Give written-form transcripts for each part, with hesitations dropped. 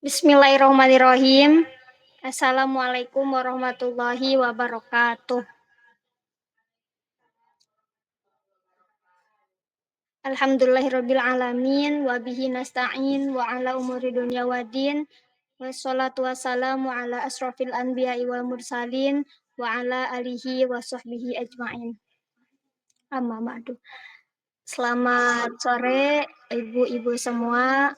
Bismillahirrahmanirrahim. Assalamualaikum warahmatullahi wabarakatuh. Alhamdulillahirabbil alamin wa bihi nasta'in wa ala umuri dunya waddin. Wassalatu wassalamu ala asrofil anbiya'i wal mursalin wa ala alihi wa sahbihi ajma'in. Amma ba'du. Selamat sore ibu-ibu semua.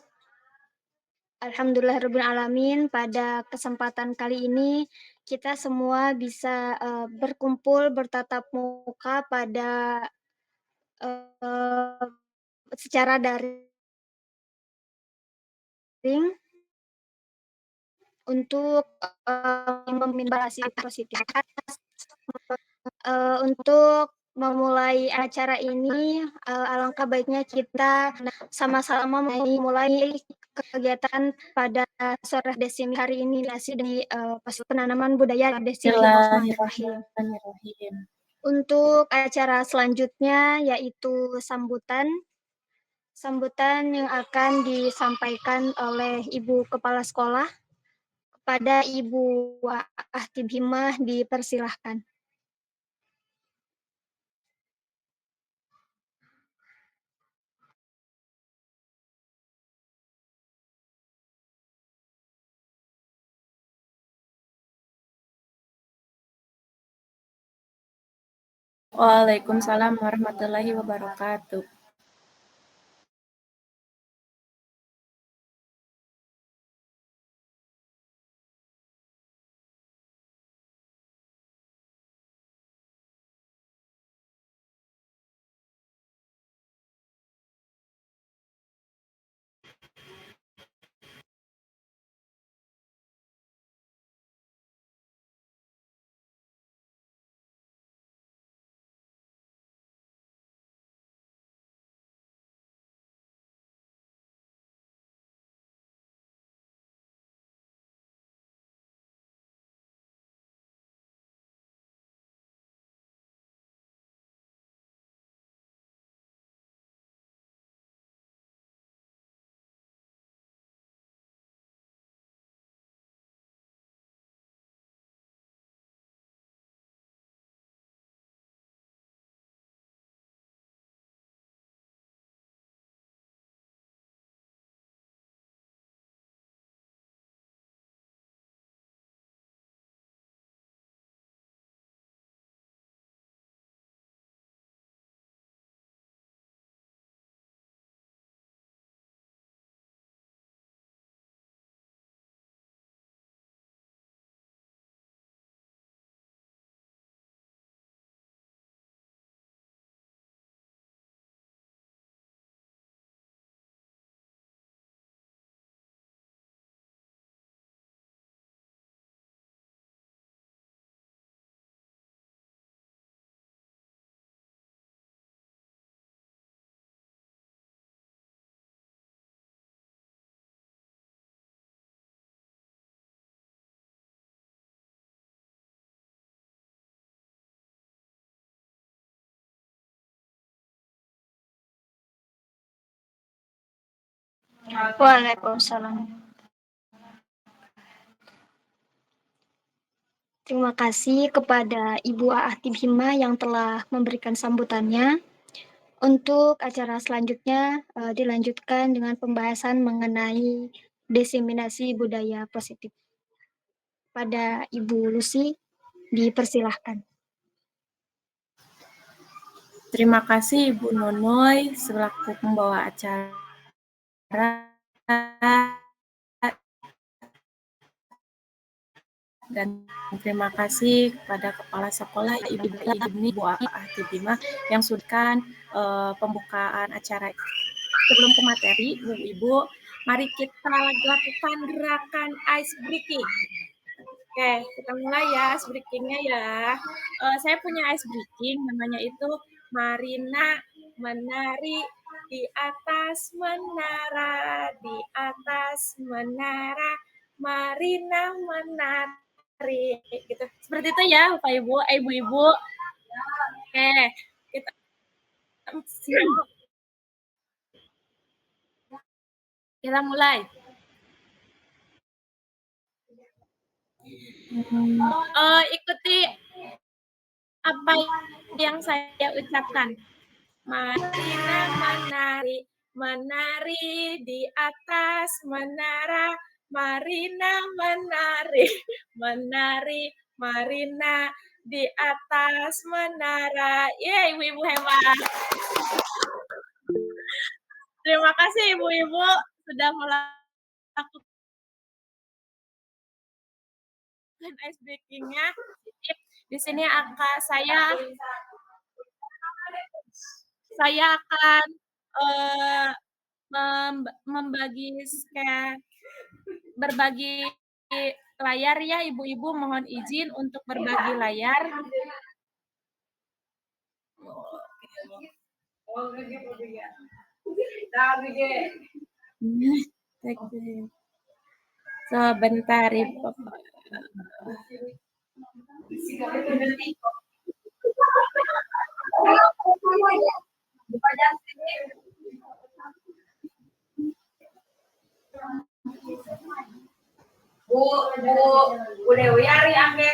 Alhamdulillahirabbil alamin, pada kesempatan kali ini kita semua bisa berkumpul bertatap muka pada secara daring untuk memintasi positif. Untuk memulai acara ini, alangkah baiknya kita sama-sama memulai kegiatan pada sore Desimi hari ini di penanaman budaya Desimi. Bismillahirrahmanirrahim. Untuk acara selanjutnya yaitu sambutan yang akan disampaikan oleh Ibu Kepala Sekolah. Kepada Ibu Ahti Bhimah dipersilahkan. Waalaikumsalam warahmatullahi wabarakatuh. Waalaikumsalam. Terima kasih kepada Ibu Ahti Bhimah yang telah memberikan sambutannya. Untuk acara selanjutnya dilanjutkan dengan pembahasan mengenai diseminasi budaya positif. Pada Ibu Lucy dipersilahkan. Terima kasih Ibu Nonoy selaku pembawa acara. Dan terima kasih kepada Kepala Sekolah Ibu Ahti Bhimah yang sudahkan pembukaan acara. Sebelum ke materi, Ibu-Ibu, mari kita lakukan gerakan ice breaking. Oke, kita mulai ya ice breaking-nya ya. Saya punya ice breaking, namanya itu Marina menari di atas menara, di atas menara, Marina menari. Gitu. Seperti itu ya, Bapak Ibu, Ibu-Ibu. Oke, kita mulai. Ikuti apa yang saya ucapkan. Marina menari, menari di atas menara. Marina menari, menari, Marina di atas menara. Yeay, ibu-ibu hebat. Terima kasih ibu-ibu sudah melakukan ice breaking-nya. Di sini saya akan membagi berbagi layar ya ibu-ibu, mohon izin untuk berbagi layar. Sebentar ibu. Bu Dewi Ari angge.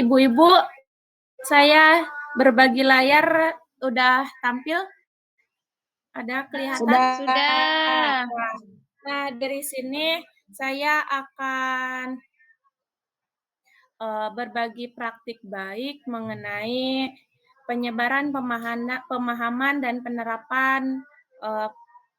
Ibu-ibu, saya berbagi layar udah tampil? Ada kelihatan? Sudah. Nah, dari sini saya akan berbagi praktik baik mengenai penyebaran pemahaman dan penerapan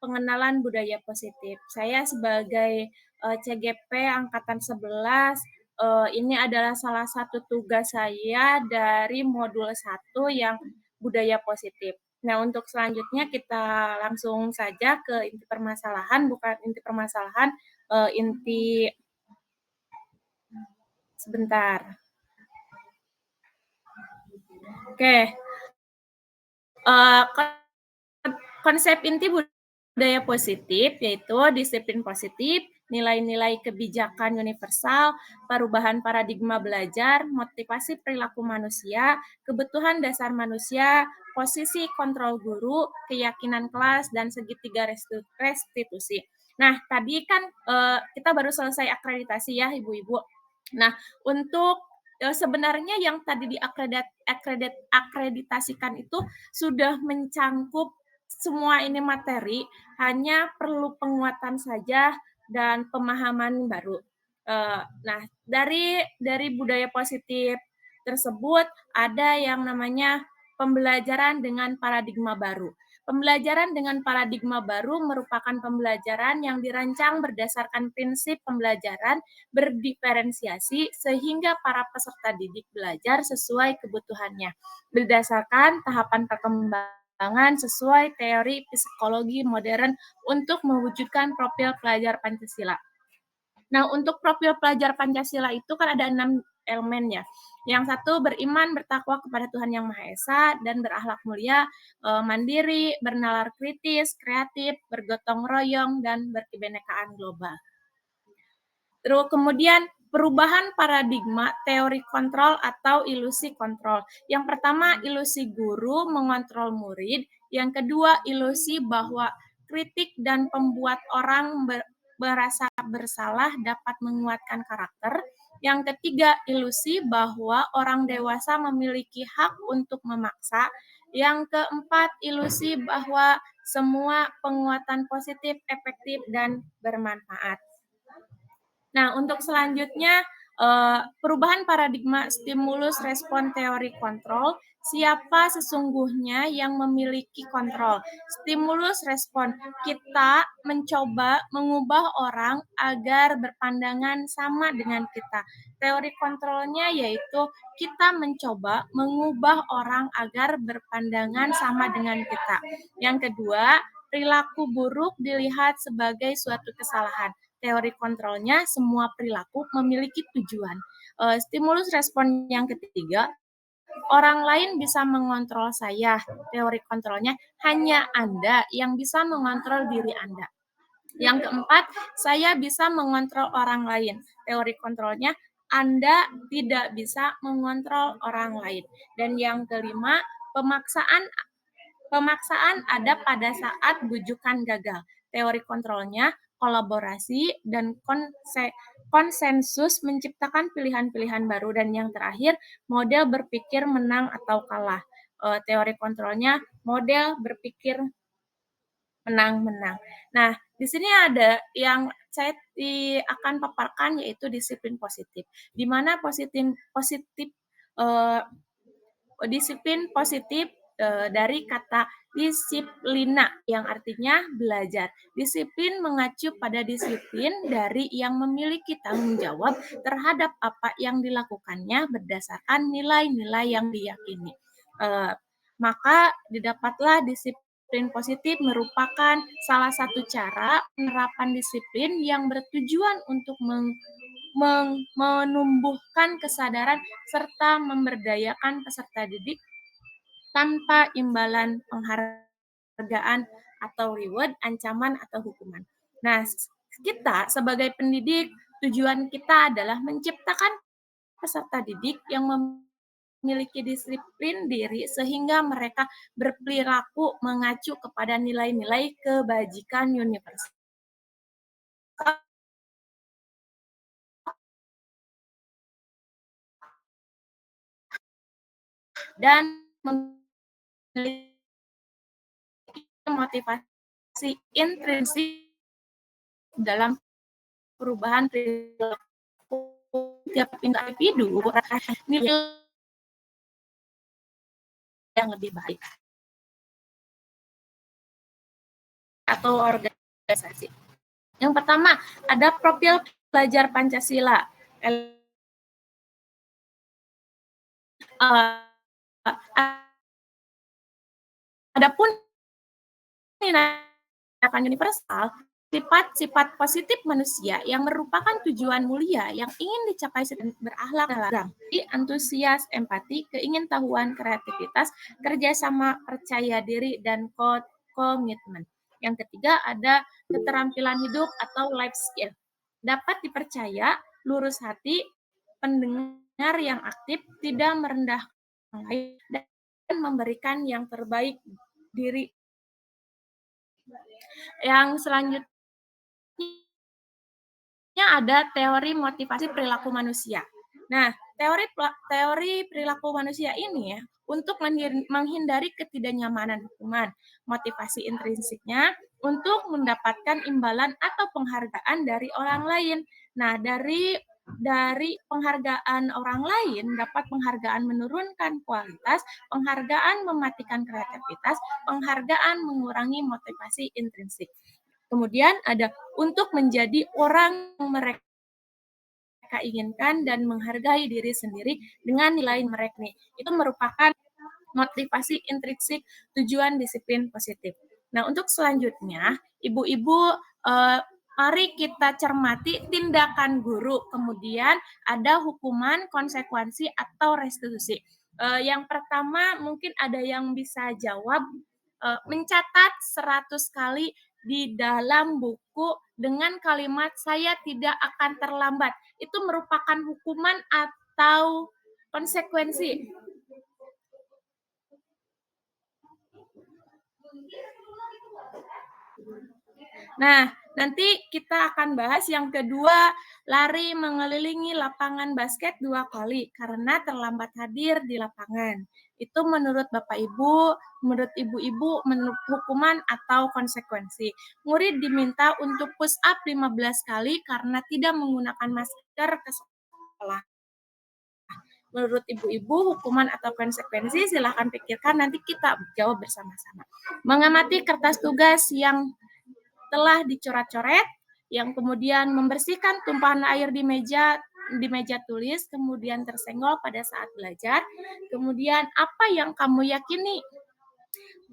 pengenalan budaya positif. Saya sebagai CGP Angkatan 11, ini adalah salah satu tugas saya dari modul 1 yang budaya positif. Nah, untuk selanjutnya kita langsung saja ke inti permasalahan, bukan inti permasalahan, inti sebentar. Oke. Konsep inti budaya positif yaitu disiplin positif, nilai-nilai kebijakan universal, perubahan paradigma belajar, motivasi perilaku manusia, kebutuhan dasar manusia, posisi kontrol guru, keyakinan kelas, dan segitiga restitusi. Nah, tadi kan kita baru selesai akreditasi ya, ibu-ibu. Nah, untuk sebenarnya yang tadi diakreditasikan itu sudah mencangkup semua ini materi, hanya perlu penguatan saja dan pemahaman baru. Nah, dari budaya positif tersebut ada yang namanya pembelajaran dengan paradigma baru. Pembelajaran dengan paradigma baru merupakan pembelajaran yang dirancang berdasarkan prinsip pembelajaran berdiferensiasi sehingga para peserta didik belajar sesuai kebutuhannya, berdasarkan tahapan perkembangan sesuai teori psikologi modern untuk mewujudkan profil pelajar Pancasila. Nah, untuk profil pelajar Pancasila itu kan ada 6 elemen ya. Yang satu beriman, bertakwa kepada Tuhan Yang Maha Esa, dan berakhlak mulia, mandiri, bernalar kritis, kreatif, bergotong royong, dan berkebinekaan global. Terus kemudian perubahan paradigma teori kontrol atau ilusi kontrol. Yang pertama, ilusi guru mengontrol murid. Yang kedua, ilusi bahwa kritik dan pembuat orang merasa bersalah dapat menguatkan karakter. Yang ketiga, ilusi bahwa orang dewasa memiliki hak untuk memaksa. Yang keempat, ilusi bahwa semua penguatan positif, efektif, dan bermanfaat. Nah, untuk selanjutnya, perubahan paradigma stimulus respon teori kontrol. Siapa sesungguhnya yang memiliki kontrol? Stimulus respon. Kita mencoba mengubah orang agar berpandangan sama dengan kita. Teori kontrolnya yaitu kita mencoba mengubah orang agar berpandangan sama dengan kita. Yang kedua, perilaku buruk dilihat sebagai suatu kesalahan. Teori kontrolnya, semua perilaku memiliki tujuan. Stimulus respon yang ketiga, orang lain bisa mengontrol saya. Teori kontrolnya, hanya Anda yang bisa mengontrol diri Anda. Yang keempat, saya bisa mengontrol orang lain. Teori kontrolnya, Anda tidak bisa mengontrol orang lain. Dan yang kelima, pemaksaan ada pada saat bujukan gagal. teori kontrolnya, kolaborasi, dan konsensus menciptakan pilihan-pilihan baru. Dan yang terakhir, model berpikir menang atau kalah. Teori kontrolnya model berpikir menang-menang. Nah, di sini ada yang saya akan paparkan yaitu disiplin positif. Di mana eh, disiplin positif dari kata disiplina yang artinya belajar. Disiplin mengacu pada disiplin dari yang memiliki tanggung jawab terhadap apa yang dilakukannya berdasarkan nilai-nilai yang diyakini. Maka didapatlah disiplin positif merupakan salah satu cara penerapan disiplin yang bertujuan untuk menumbuhkan kesadaran serta memberdayakan peserta didik tanpa imbalan penghargaan atau reward, ancaman atau hukuman. Nah, kita sebagai pendidik, tujuan kita adalah menciptakan peserta didik yang memiliki disiplin diri sehingga mereka berperilaku mengacu kepada nilai-nilai kebajikan universal dan memiliki motivasi intrinsik dalam perubahan perilaku tiap individu nilai yang lebih baik atau organisasi. Yang pertama, ada profil pelajar Pancasila. Adapun tindakan universal, sifat-sifat positif manusia yang merupakan tujuan mulia yang ingin dicapai dan berakhlak dalam antusias, empati, keingintahuan, kreativitas, kerjasama, percaya diri, dan komitmen. Yang ketiga ada keterampilan hidup atau life skill. Dapat dipercaya, lurus hati, pendengar yang aktif, tidak merendahkan lain, dan memberikan yang terbaik diri. Yang selanjutnya ada teori motivasi perilaku manusia. Nah, teori perilaku manusia ini ya, untuk menghindari ketidaknyamanan hukuman, motivasi intrinsiknya untuk mendapatkan imbalan atau penghargaan dari orang lain. Nah, dari penghargaan orang lain dapat penghargaan menurunkan kualitas, penghargaan mematikan kreativitas, penghargaan mengurangi motivasi intrinsik. Kemudian ada untuk menjadi orang yang mereka inginkan dan menghargai diri sendiri dengan nilai mereka. Itu merupakan motivasi intrinsik tujuan disiplin positif. Nah, untuk selanjutnya, ibu-ibu mari kita cermati tindakan guru. Kemudian ada hukuman, konsekuensi, atau restitusi. Yang pertama mungkin ada yang bisa jawab, mencatat 100 kali di dalam buku dengan kalimat saya tidak akan terlambat. Itu merupakan hukuman atau konsekuensi. Nah, nanti kita akan bahas yang kedua, lari mengelilingi lapangan basket 2 kali karena terlambat hadir di lapangan. Itu menurut Bapak Ibu, menurut Ibu-ibu, menurut hukuman atau konsekuensi. Murid diminta untuk push up 15 kali karena tidak menggunakan masker ke sekolah. Menurut Ibu-ibu, hukuman atau konsekuensi silahkan pikirkan, nanti kita jawab bersama-sama. Mengamati kertas tugas yang telah dicoret-coret, yang kemudian membersihkan tumpahan air di meja tulis, kemudian tersenggol pada saat belajar, kemudian apa yang kamu yakini,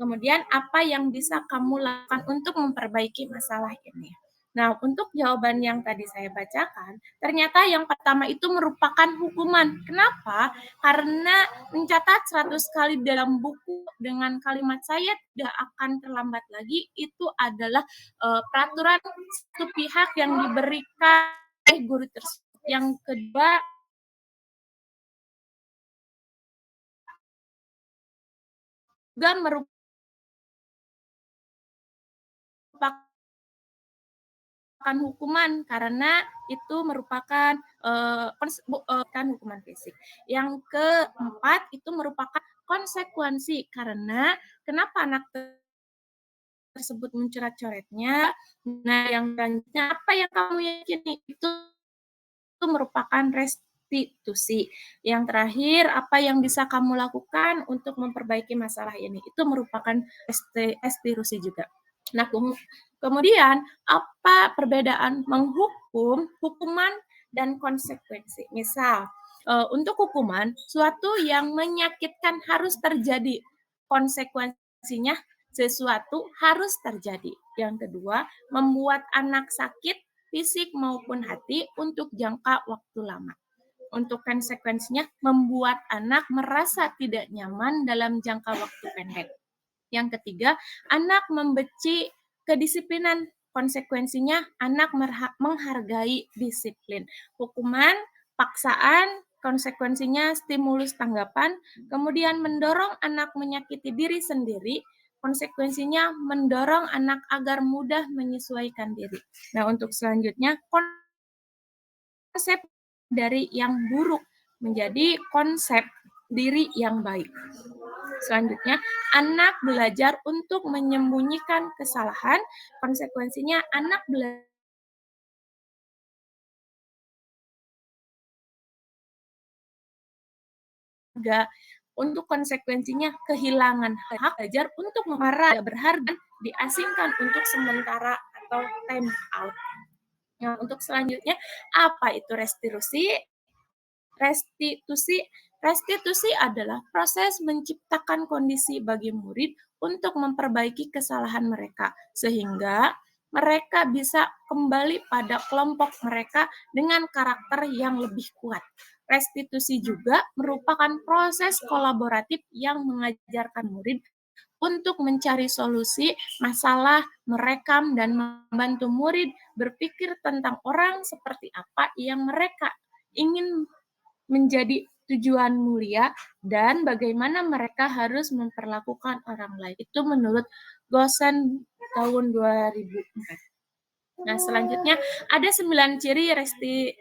kemudian apa yang bisa kamu lakukan untuk memperbaiki masalah ini. Nah, untuk jawaban yang tadi saya bacakan, ternyata yang pertama itu merupakan hukuman. Kenapa? Karena mencatat 100 kali dalam buku dengan kalimat saya tidak akan terlambat lagi, itu adalah peraturan satu pihak yang diberikan oleh guru tersebut. Yang kedua, juga merupakan hukuman karena itu merupakan kan hukuman fisik. Yang keempat itu merupakan konsekuensi karena kenapa anak tersebut mencoret-coretnya. Nah, yang selanjutnya apa yang kamu yakini itu merupakan restitusi. Yang terakhir, apa yang bisa kamu lakukan untuk memperbaiki masalah ini? Itu merupakan restitusi juga. Nah, kemudian apa perbedaan menghukum, hukuman, dan konsekuensi? Misal, untuk hukuman, suatu yang menyakitkan harus terjadi. Konsekuensinya, sesuatu harus terjadi. Yang kedua, membuat anak sakit fisik maupun hati untuk jangka waktu lama. Untuk konsekuensinya, membuat anak merasa tidak nyaman dalam jangka waktu pendek. Yang ketiga, anak membenci kedisiplinan. Konsekuensinya, anak menghargai disiplin. Hukuman, paksaan, konsekuensinya stimulus tanggapan, kemudian mendorong anak menyakiti diri sendiri, konsekuensinya mendorong anak agar mudah menyesuaikan diri. Nah, untuk selanjutnya, konsep dari yang buruk menjadi konsep diri yang baik. Selanjutnya, anak belajar untuk menyembunyikan kesalahan, konsekuensinya anak belajar untuk konsekuensinya kehilangan hak belajar untuk memarah berharga diasingkan untuk sementara atau time out. Nah, untuk selanjutnya, apa itu restitusi? Restitusi Restitusi adalah proses menciptakan kondisi bagi murid untuk memperbaiki kesalahan mereka, sehingga mereka bisa kembali pada kelompok mereka dengan karakter yang lebih kuat. Restitusi juga merupakan proses kolaboratif yang mengajarkan murid untuk mencari solusi masalah, merekam, dan membantu murid berpikir tentang orang seperti apa yang mereka ingin menjadi tujuan mulia dan bagaimana mereka harus memperlakukan orang lain. Itu menurut Gosen tahun 2004. Nah, selanjutnya ada 9 ciri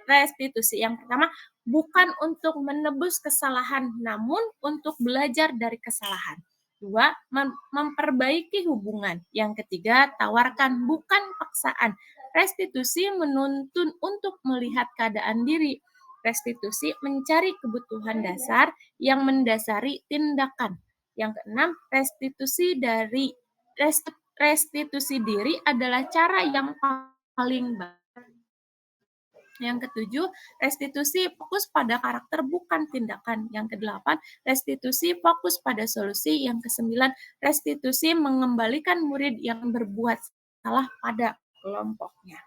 restitusi. Yang pertama, bukan untuk menebus kesalahan, namun untuk belajar dari kesalahan. Dua, memperbaiki hubungan. Yang ketiga, tawarkan, bukan paksaan. Restitusi menuntun untuk melihat keadaan diri. Restitusi mencari kebutuhan dasar yang mendasari tindakan. Yang keenam, restitusi diri adalah cara yang paling baik. Yang ketujuh, restitusi fokus pada karakter bukan tindakan. Yang kedelapan, restitusi fokus pada solusi. Yang kesembilan, restitusi mengembalikan murid yang berbuat salah pada kelompoknya.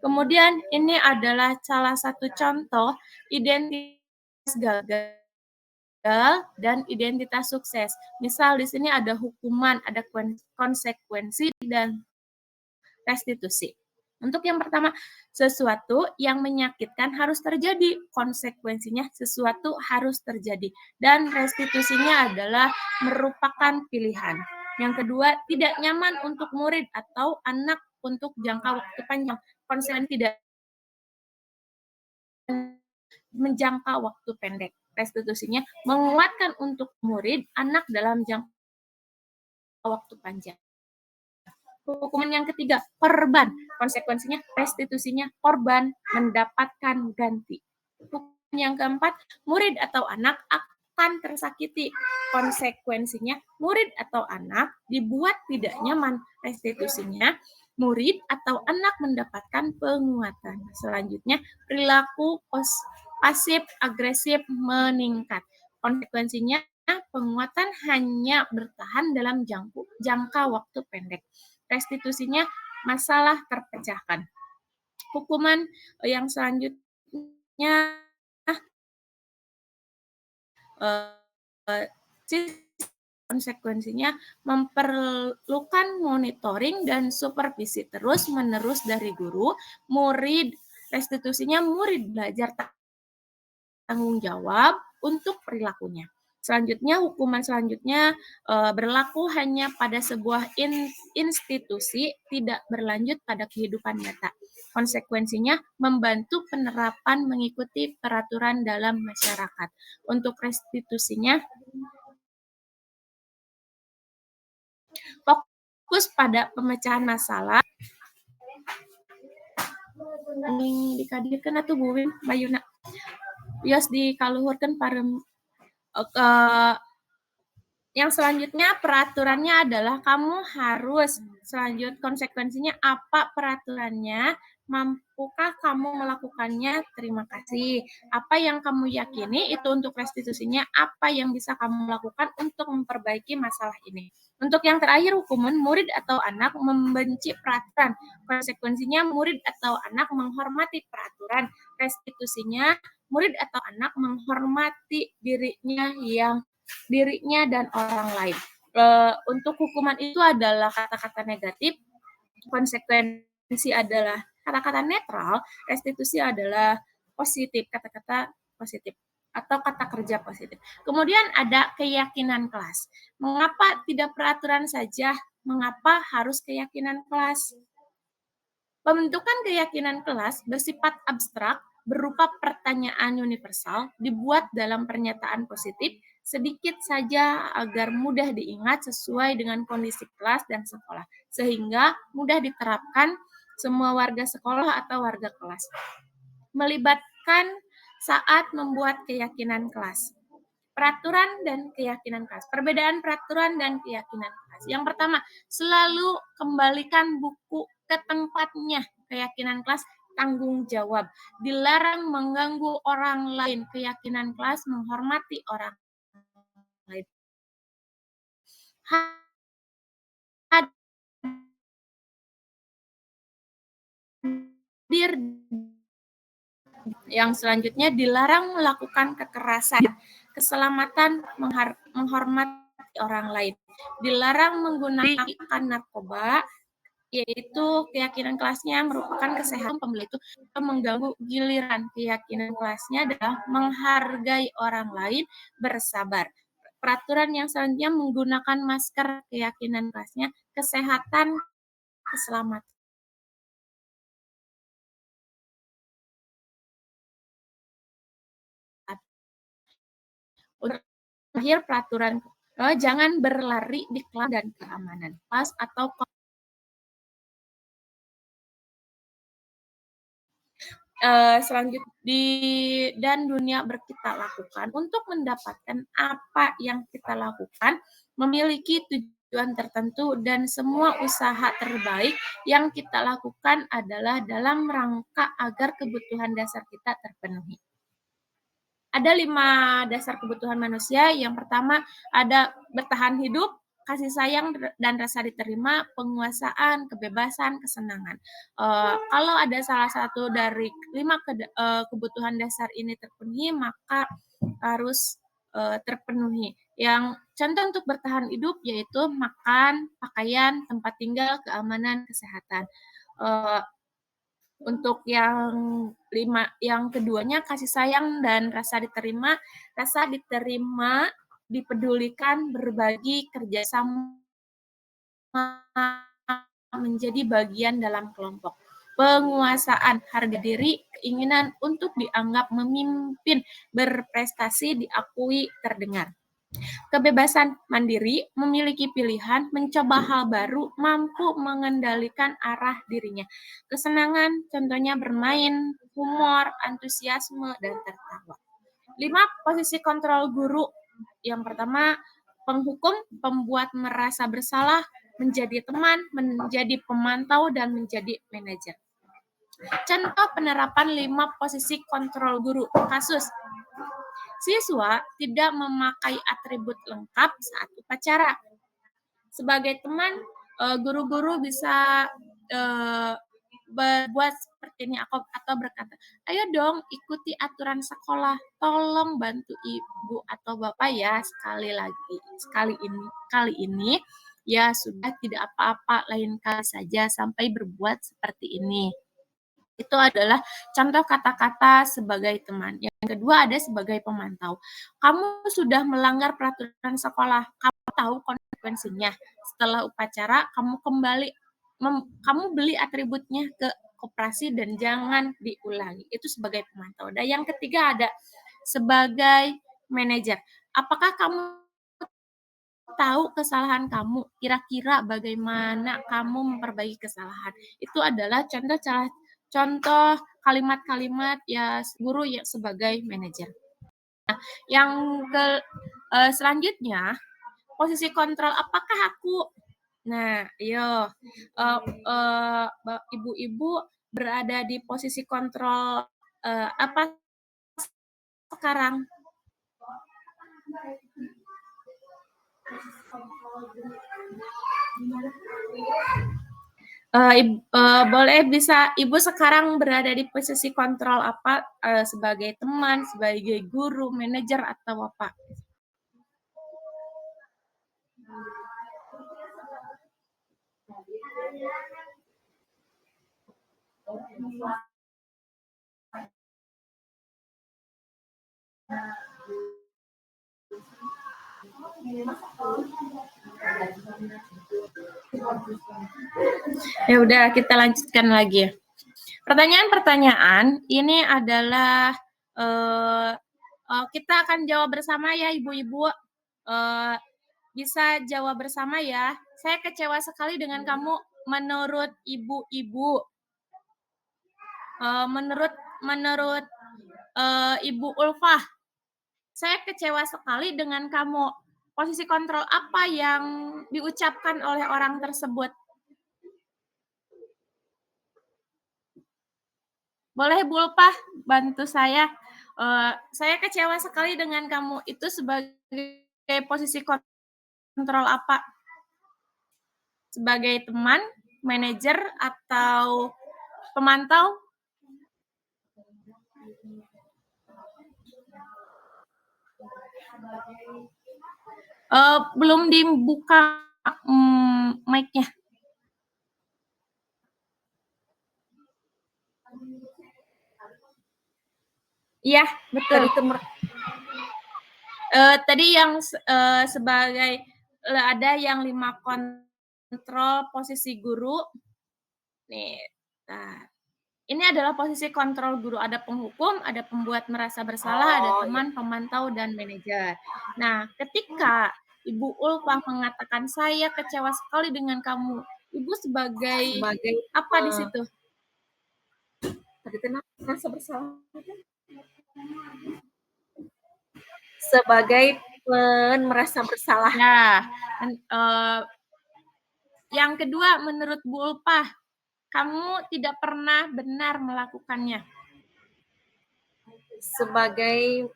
Kemudian ini adalah salah satu contoh identitas gagal dan identitas sukses. Misal di sini ada hukuman, ada konsekuensi, dan restitusi. Untuk yang pertama, sesuatu yang menyakitkan harus terjadi. Konsekuensinya sesuatu harus terjadi. Dan restitusinya adalah merupakan pilihan. Yang kedua, tidak nyaman untuk murid atau anak untuk jangka waktu panjang. Konsekuensi tidak menjangka waktu pendek. Restitusinya menguatkan untuk murid anak dalam jangka waktu panjang. Hukuman yang ketiga, korban. Konsekuensinya, restitusinya korban mendapatkan ganti. Hukuman yang keempat, murid atau anak akan tersakiti. Konsekuensinya, murid atau anak dibuat tidak nyaman. Restitusinya, murid atau anak mendapatkan penguatan. Selanjutnya, perilaku pasif agresif meningkat. Konsekuensinya, penguatan hanya bertahan dalam jangka waktu pendek. Restitusinya masalah terpecahkan. Hukuman yang selanjutnya konsekuensinya memerlukan monitoring dan supervisi terus-menerus dari guru, murid. Restitusinya murid belajar tanggung jawab untuk perilakunya. Selanjutnya, hukuman selanjutnya berlaku hanya pada sebuah institusi, tidak berlanjut pada kehidupan nyata. Konsekuensinya, membantu penerapan mengikuti peraturan dalam masyarakat. Untuk restitusinya, fokus pada pemecahan masalah. Ning dikadirkeun atuh Bu Win, Bayuna. Wios dikaluhurkeun parem yang selanjutnya peraturannya adalah kamu harus konsekuensinya apa peraturannya, mampukah kamu melakukannya, terima kasih. Apa yang kamu yakini itu untuk restitusinya, apa yang bisa kamu lakukan untuk memperbaiki masalah ini. Untuk yang terakhir hukuman, murid atau anak membenci peraturan. Konsekuensinya murid atau anak menghormati peraturan. Restitusinya murid atau anak menghormati dirinya dan orang lain. Untuk hukuman itu adalah kata-kata negatif, konsekuensi adalah kata-kata netral, restitusi adalah positif, kata-kata positif atau kata kerja positif. Kemudian ada keyakinan kelas. Mengapa tidak peraturan saja? Mengapa harus keyakinan kelas? Pembentukan keyakinan kelas bersifat abstrak, berupa pertanyaan universal, dibuat dalam pernyataan positif, sedikit saja agar mudah diingat sesuai dengan kondisi kelas dan sekolah, sehingga mudah diterapkan semua warga sekolah atau warga kelas. Melibatkan saat membuat keyakinan kelas. Peraturan dan keyakinan kelas. Perbedaan peraturan dan keyakinan kelas. Yang pertama, selalu kembalikan buku ke tempatnya. Keyakinan kelas tanggung jawab. Dilarang mengganggu orang lain. Keyakinan kelas menghormati orang lain. Hadir. Yang selanjutnya dilarang melakukan kekerasan. Keselamatan menghormati orang lain. Dilarang menggunakan narkoba, yaitu keyakinan kelasnya merupakan kesehatan pembeli itu mengganggu giliran. Keyakinan kelasnya adalah menghargai orang lain, bersabar. Peraturan yang selanjutnya menggunakan masker. Keyakinan kelasnya kesehatan, keselamatan. Untuk terakhir peraturan jangan berlari di kelas dan keamanan kelas atau selanjutnya dan dunia kita lakukan untuk mendapatkan apa yang kita lakukan memiliki tujuan tertentu dan semua usaha terbaik yang kita lakukan adalah dalam rangka agar kebutuhan dasar kita terpenuhi. Ada 5 dasar kebutuhan manusia. Yang pertama ada bertahan hidup, kasih sayang dan rasa diterima, penguasaan, kebebasan, kesenangan. Kalau ada salah satu dari 5 kebutuhan dasar ini terpenuhi, maka harus terpenuhi. Yang contoh untuk bertahan hidup yaitu makan, pakaian, tempat tinggal, keamanan, kesehatan. Untuk yang keduanya kasih sayang dan rasa diterima, dipedulikan, berbagi, kerjasama, menjadi bagian dalam kelompok. Penguasaan, harga diri, keinginan untuk dianggap memimpin, berprestasi, diakui, terdengar. Kebebasan mandiri, memiliki pilihan, mencoba hal baru, mampu mengendalikan arah dirinya. Kesenangan, contohnya bermain, humor, antusiasme, dan tertawa. 5 posisi kontrol guru. Yang pertama, penghukum, pembuat merasa bersalah, menjadi teman, menjadi pemantau, dan menjadi manajer. Contoh penerapan 5 posisi kontrol guru. Kasus, siswa tidak memakai atribut lengkap saat upacara. Sebagai teman, guru-guru bisa berbuat seperti ini atau berkata, ayo dong ikuti aturan sekolah, tolong bantu ibu atau bapak ya kali ini ya sudah tidak apa-apa, lain kali saja sampai berbuat seperti ini. Itu adalah contoh kata-kata sebagai teman. Yang kedua ada sebagai pemantau. Kamu sudah melanggar peraturan sekolah, kamu tahu konsekuensinya. Setelah upacara, kamu beli atributnya ke koperasi dan jangan diulangi. Itu sebagai pemantau. Dan yang ketiga ada sebagai manajer. Apakah kamu tahu kesalahan kamu? Kira-kira bagaimana kamu memperbaiki kesalahan? Itu adalah contoh kalimat-kalimat ya guru yang sebagai manajer. Nah, yang selanjutnya posisi kontrol apakah aku. Nah, ayo ibu-ibu berada di posisi kontrol apa sekarang? Boleh bisa ibu sekarang berada di posisi kontrol apa sebagai teman, sebagai guru, manajer atau apa? Ya udah, kita lanjutkan lagi. Pertanyaan-pertanyaan ini adalah kita akan jawab bersama ya ibu-ibu. Bisa jawab bersama ya. Saya kecewa sekali dengan kamu menurut ibu-ibu. Menurut Ibu Ulfah, saya kecewa sekali dengan kamu. Posisi kontrol apa yang diucapkan oleh orang tersebut? Boleh Bu Ulfah bantu saya? Saya kecewa sekali dengan kamu. Itu sebagai posisi kontrol apa? Sebagai teman, manajer, atau pemantau? Belum dibuka mic-nya. Iya, betul. Tadi yang sebagai ada yang 5 kontrol posisi guru. Nih, nah, ini adalah posisi kontrol guru. Ada penghukum, ada pembuat merasa bersalah, ada teman, pemantau, dan manajer. Nah, ketika Ibu Ulfah mengatakan saya kecewa sekali dengan kamu, Ibu sebagai apa di situ? Tadi kenapa merasa bersalah? Sebagai merasa bersalah. Nah, yang kedua, menurut Bu Ulfah, kamu tidak pernah benar melakukannya. Sebagai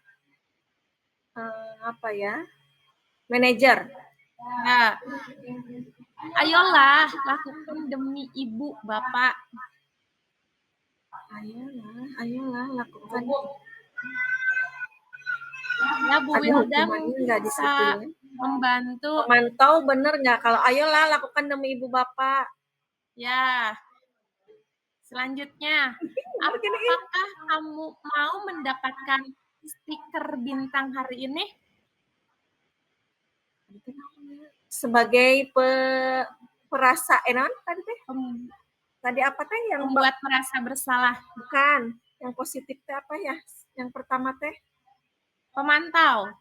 apa ya? Manajer. Nah, ayolah lakukan demi ibu bapak. Ayolah lakukan. Ya Bu Wildam bisa membantu. Memantau bener nggak? Kalau ayolah lakukan demi ibu bapak. Ya. Selanjutnya, apakah kamu mau mendapatkan stiker bintang hari ini? Sebagai perasa tadi teh? Tadi apa teh yang membuat merasa bersalah? Bukan. Yang positif teh apa ya? Yang pertama teh? Pemantau.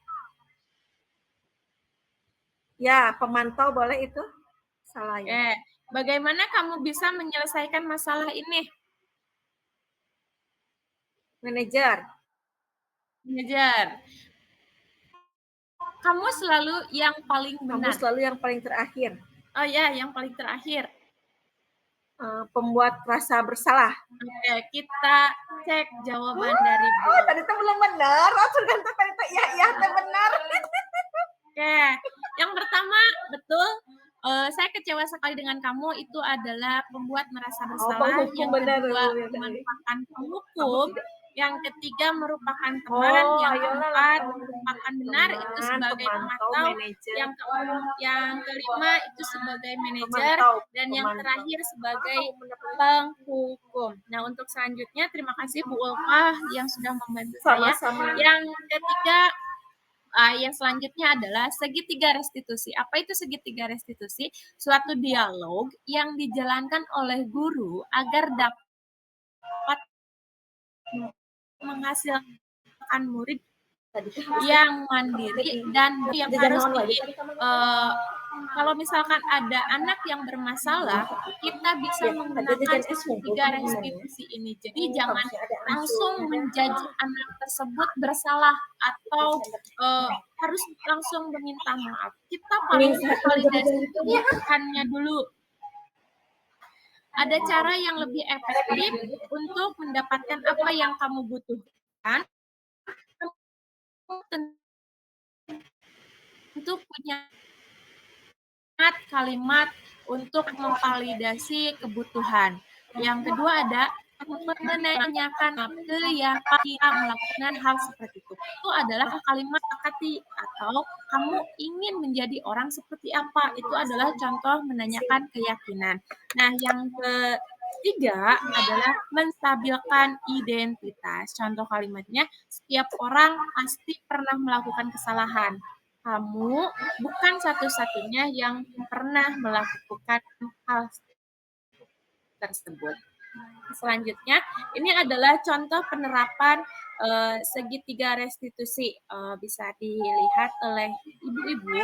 Ya, pemantau boleh itu. Salah ya. Bagaimana kamu bisa menyelesaikan masalah ini? Manajer. Kamu selalu yang paling benar. Kamu selalu yang paling terakhir. Oh ya, yang paling terakhir. Pembuat rasa bersalah. Oke, kita cek jawaban dari Bu. Tadi itu belum benar. Tadi itu iya benar. Oke, yang pertama betul. Saya kecewa sekali dengan kamu itu adalah pembuat merasa bersalah. Yang kedua merupakan penghukum. Yang ketiga merupakan teman. Yang keempat merupakan benar itu sebagai pemantau. Yang kelima itu sebagai manajer. Dan yang terakhir sebagai penghukum. Nah, untuk selanjutnya terima kasih Bu Ulfah yang sudah membantu saya. Yang ketiga yang selanjutnya adalah segitiga restitusi. Apa itu segitiga restitusi? Suatu dialog yang dijalankan oleh guru agar dapat dapat menghasilkan murid yang mandiri dan yang harus kalau misalkan ada anak yang bermasalah, kita bisa menggunakan tiga restitusi ini. Jadi jangan langsung menjudge anak tersebut bersalah atau harus langsung meminta maaf. Kita paling validasi kebutuhannya dulu. Ada cara yang lebih efektif untuk mendapatkan apa yang kamu butuhkan. Untuk punya kalimat untuk memvalidasi kebutuhan. Yang kedua ada menanyakan ke yang kita melakukan hal seperti itu. Itu adalah kalimat akati atau kamu ingin menjadi orang seperti apa. Itu adalah contoh menanyakan keyakinan. Nah, yang ketiga adalah menstabilkan identitas. Contoh kalimatnya, setiap orang pasti pernah melakukan kesalahan. Kamu bukan satu-satunya yang pernah melakukan hal tersebut. Selanjutnya, ini adalah contoh penerapan segitiga restitusi. Bisa dilihat oleh ibu-ibu.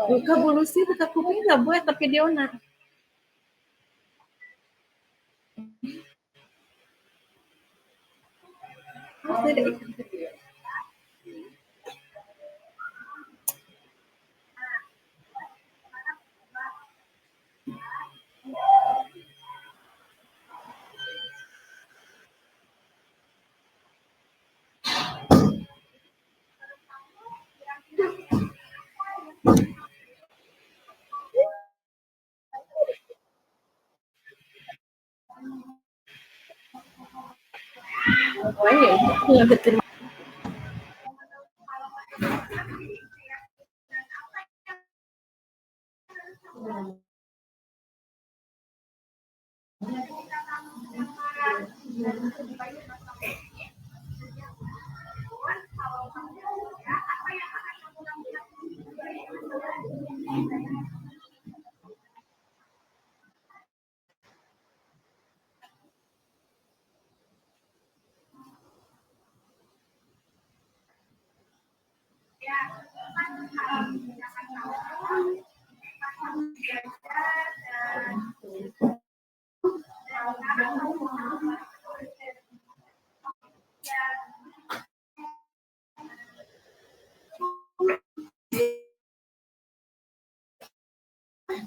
Luka bulusi tetap kuping nggak buat tapi dia nak.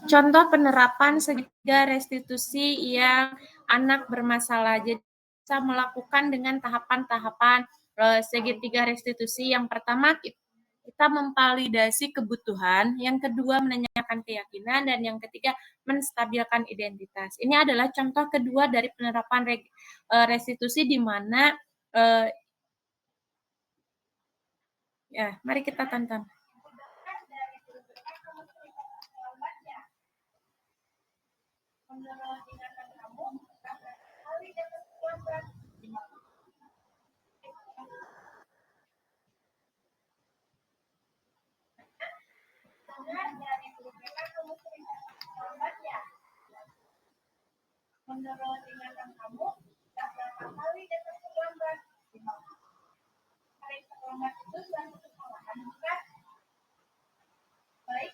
Contoh penerapan segitiga restitusi yang anak bermasalah. Jadi bisa melakukan dengan tahapan-tahapan segitiga restitusi. Yang pertama kita memvalidasi kebutuhan, yang kedua menanyakan keyakinan, dan yang ketiga menstabilkan identitas. Ini adalah contoh kedua dari penerapan restitusi di mana ya, mari kita tonton. Menurut ingatan kamu, berapa kali datang terlambat? Hari terlambat itu suatu kesalahan, bukan? Baik,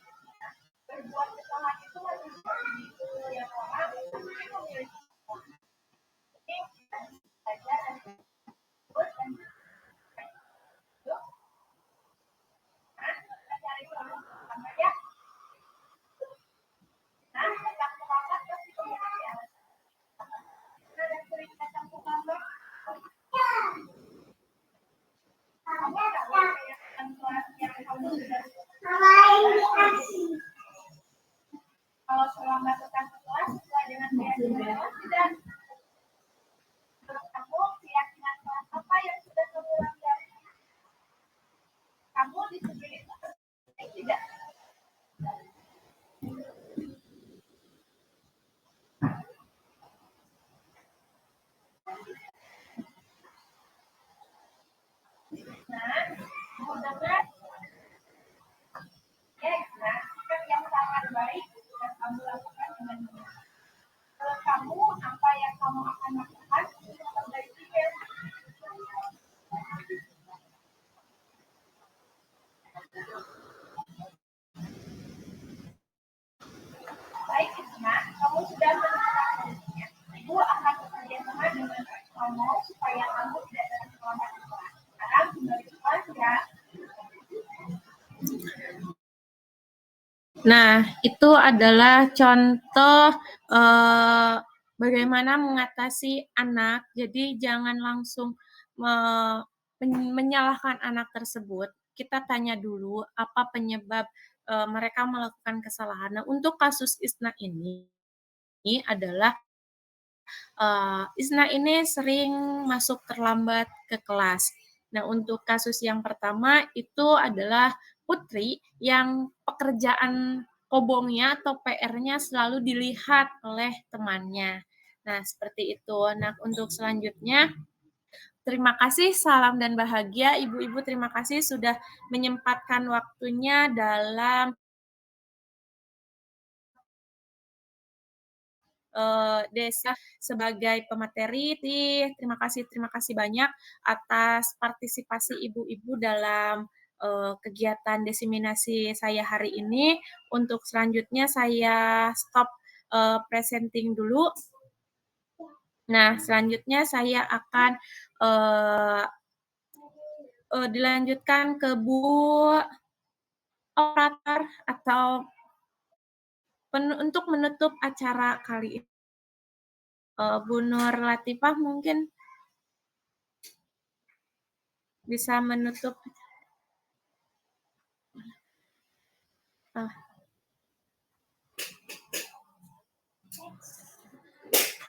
berbuat kesalahan itu harus itu yang orang pasti memiliki kesalahan. Ini kita belajar dan ikut dan yuk, kita cari solusi bersama ya. Kalau selama tetap kelas sesuai dengan keyakinan tidak. Menurut kamu keyakinan kelas apa yang sudah kamu langgar? Kamu disiplin itu penting tidak? Nah, mudah-mudahan nah, sikap yang sangat baik yang kamu lakukan dengan benar. Menurut kamu apa yang kamu akan lakukan untuk memperbaikinya? Baik, Isma, kamu sudah menerapkannya. Ibu akan bekerja sama dengan kamu supaya kamu tidak dalam terlambat di kelas. Sekarang kembali ke kelas ya. Nah, itu adalah contoh bagaimana mengatasi anak. Jadi jangan langsung menyalahkan anak tersebut. Kita tanya dulu apa penyebab mereka melakukan kesalahan. Nah, untuk kasus Isna ini adalah Isna ini sering masuk terlambat ke kelas. Nah, untuk kasus yang pertama itu adalah Putri yang pekerjaan kobongnya atau PR-nya selalu dilihat oleh temannya. Nah, seperti itu. Nah, untuk selanjutnya, terima kasih, salam dan bahagia. Ibu-ibu, terima kasih sudah menyempatkan waktunya dalam Desa sebagai pemateri. Terima kasih banyak atas partisipasi ibu-ibu dalam kegiatan diseminasi saya hari ini. Untuk selanjutnya saya stop presenting dulu. Nah, selanjutnya saya akan dilanjutkan ke Bu operator atau untuk menutup acara kali ini. Bu Nur Latifah mungkin bisa menutup.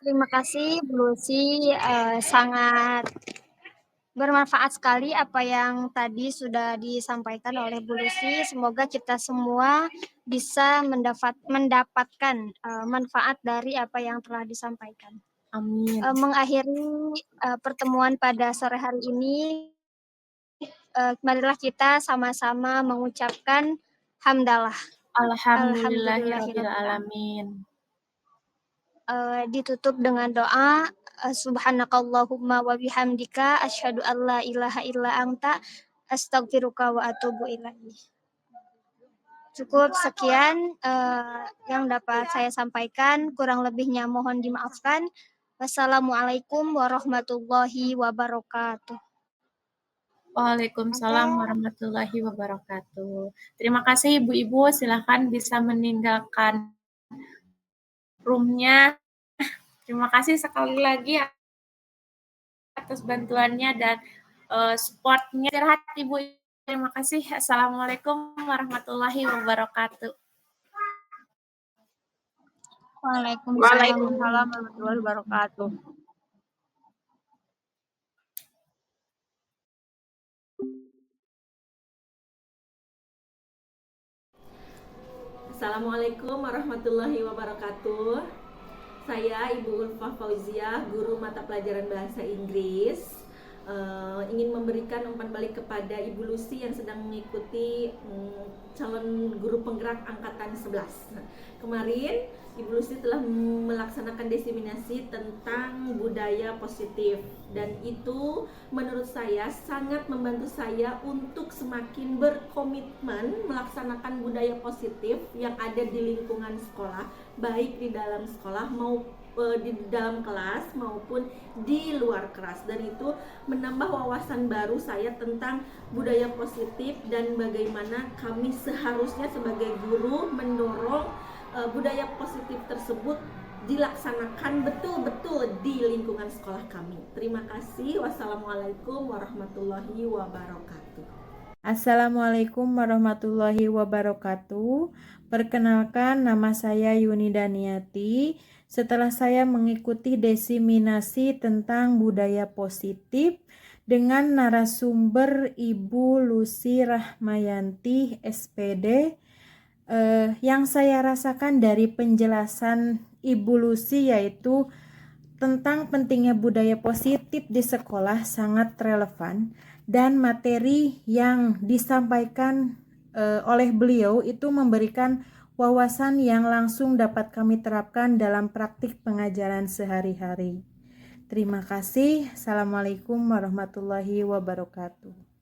Terima kasih Bu Lucy, sangat bermanfaat sekali apa yang tadi sudah disampaikan oleh Bu Lucy. Semoga kita semua bisa mendapatkan manfaat dari apa yang telah disampaikan. Amin. Mengakhiri pertemuan pada sore hari ini, marilah kita sama-sama mengucapkan hamdalah. Alhamdulillahirrabbilalamin. Ditutup dengan doa, subhanakallahumma wa bihamdika asyhadu an la ilaha illa anta astaghfiruka wa atubu ilaik. Cukup sekian yang dapat saya sampaikan, kurang lebihnya mohon dimaafkan. Wassalamualaikum warahmatullahi wabarakatuh. Waalaikumsalam warahmatullahi wabarakatuh. Terima kasih ibu-ibu, silakan bisa meninggalkan roomnya. Terima kasih sekali lagi atas bantuannya dan supportnya. Istirahat ibu. Terima kasih. Assalamualaikum warahmatullahi wabarakatuh. Waalaikumsalam warahmatullahi wabarakatuh. Assalamualaikum warahmatullahi wabarakatuh. Saya Ibu Ulfah Fauziah, guru mata pelajaran bahasa Inggris. Ingin memberikan umpan balik kepada Ibu Lucy yang sedang mengikuti calon guru penggerak angkatan 11. Kemarin Ibu Lucy telah melaksanakan diseminasi tentang budaya positif, dan itu menurut saya sangat membantu saya untuk semakin berkomitmen melaksanakan budaya positif yang ada di lingkungan sekolah, baik di dalam sekolah maupun di dalam kelas maupun di luar kelas. Dan itu menambah wawasan baru saya tentang budaya positif dan bagaimana kami seharusnya sebagai guru mendorong budaya positif tersebut dilaksanakan betul-betul di lingkungan sekolah kami. Terima kasih. Wassalamualaikum warahmatullahi wabarakatuh. Assalamualaikum warahmatullahi wabarakatuh. Perkenalkan, nama saya Yuni Daniati. Setelah saya mengikuti diseminasi tentang budaya positif dengan narasumber Ibu Lucy Rahmayanti SPD, yang saya rasakan dari penjelasan Ibu Lucy yaitu tentang pentingnya budaya positif di sekolah sangat relevan, dan materi yang disampaikan oleh beliau itu memberikan wawasan yang langsung dapat kami terapkan dalam praktik pengajaran sehari-hari. Terima kasih. Assalamualaikum warahmatullahi wabarakatuh.